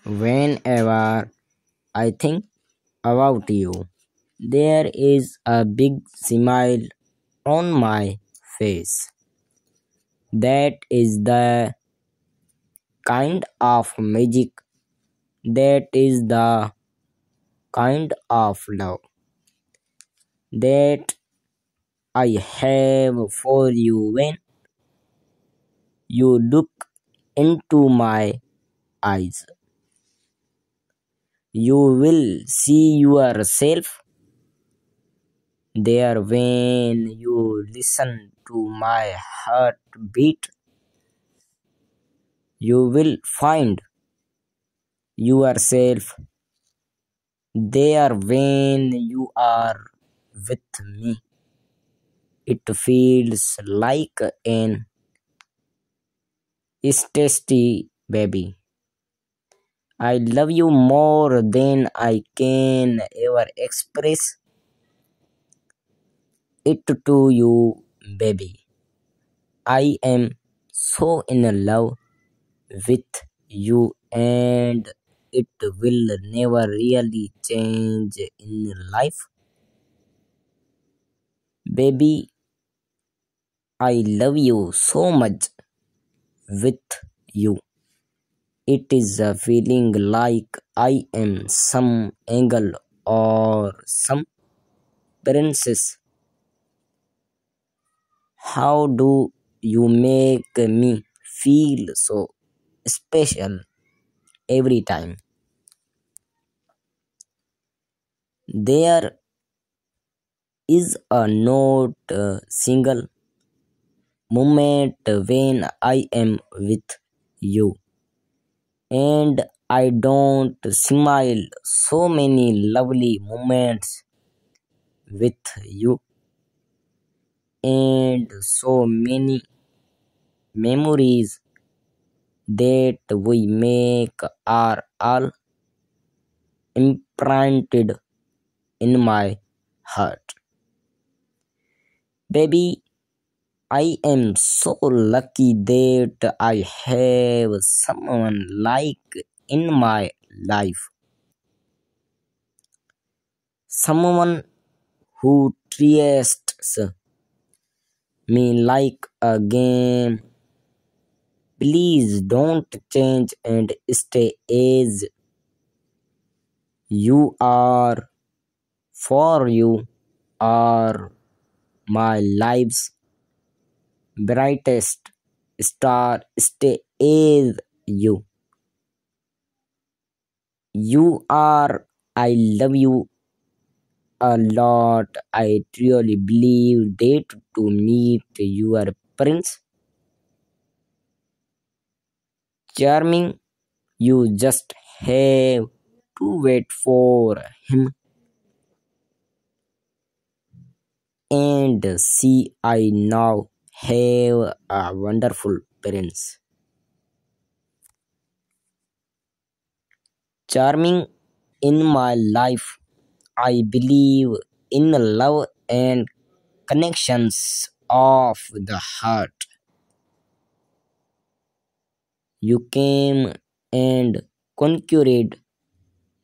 Whenever I think about you, there is a big smile on my face. That is the kind of magic, that is the kind of love that I have for you when you look into my eyes. You will see yourself there when you listen to my heartbeat. You will find yourself there when you are with me. It feels like an tasty baby. I love you more than I can ever express it to you, baby. I am so in love with you, and it will never really change in life. Baby, I love you so much with you. It is a feeling like I am some angel or some princess. How do you make me feel so special every time? There is a not single moment when I am with you and I don't smile. So many lovely moments with you and so many memories that we make are all imprinted in my heart. Baby, I am so lucky that I have someone like in my life. Someone who trusts me like a game. Please don't change and stay as you are, for you are my life's brightest star. Stay as you. You are. I love you a lot. I truly believe that to meet your prince charming, you just have to wait for him and see. I now have a wonderful prince. Charming in my life. I believe in love and connections of the heart. You came and conquered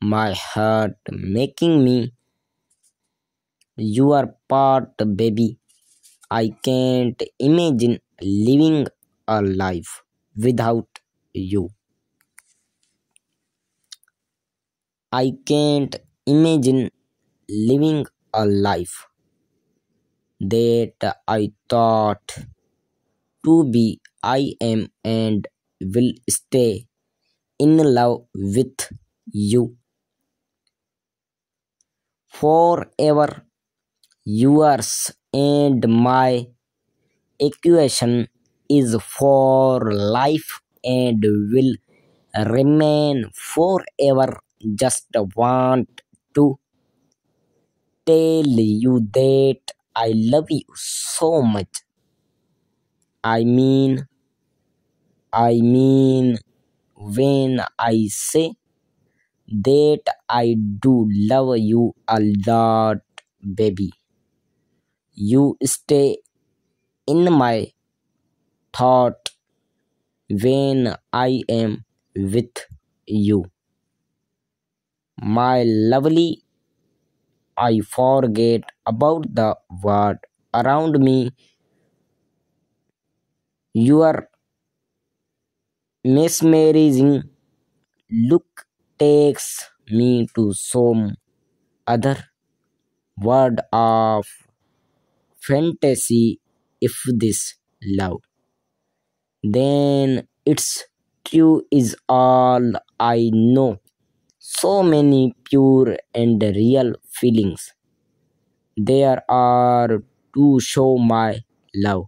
my heart, making me your part, baby. I can't imagine living a life without you. I can't imagine living a life that I thought to be. I am and will stay in love with you forever. Yours and my equation is for life and will remain forever. Just want to tell you that I love you so much. I mean, I mean, when I say that I do love you a lot, baby. You stay in my thought when I am with you. My lovely, I forget about the world around me. Your mesmerizing look takes me to some other world of fantasy. If this love, then it's true is all I know. So many pure and real feelings there are to show my love.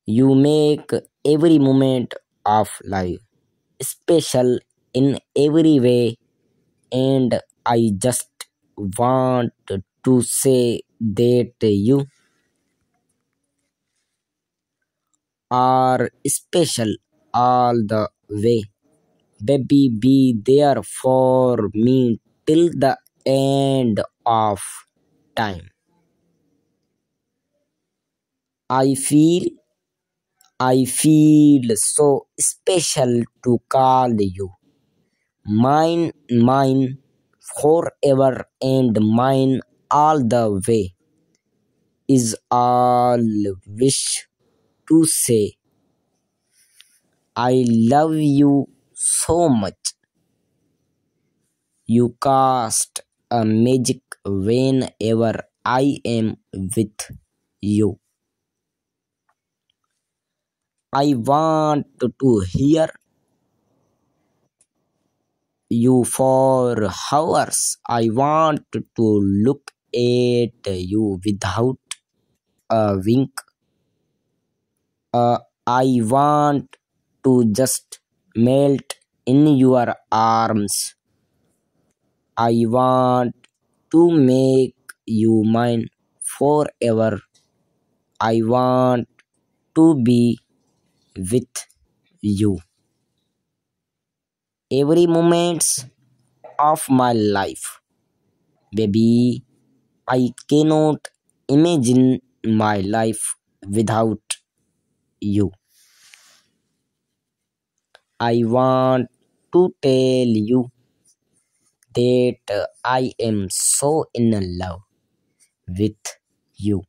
You make every moment of life special in every way, and I just want to say that you are special all the way. Baby, be there for me till the end of time. I feel I feel so special to call you mine forever and mine all the way is all wish to say. I love you so much. You cast a magic whenever I am with you. I want to hear you for hours. I want to look at you without a wink. I want to just melt in your arms. I want to make you mine forever. I want to be with you every moment of my life. Baby, I cannot imagine my life without you. I want to tell you that I am so in love with you.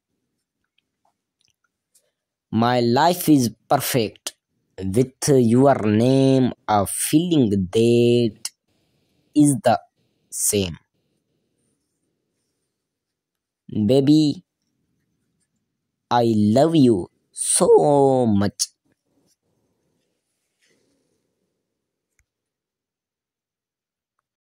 My life is perfect with your name, a feeling that is the same. Baby, I love you so much.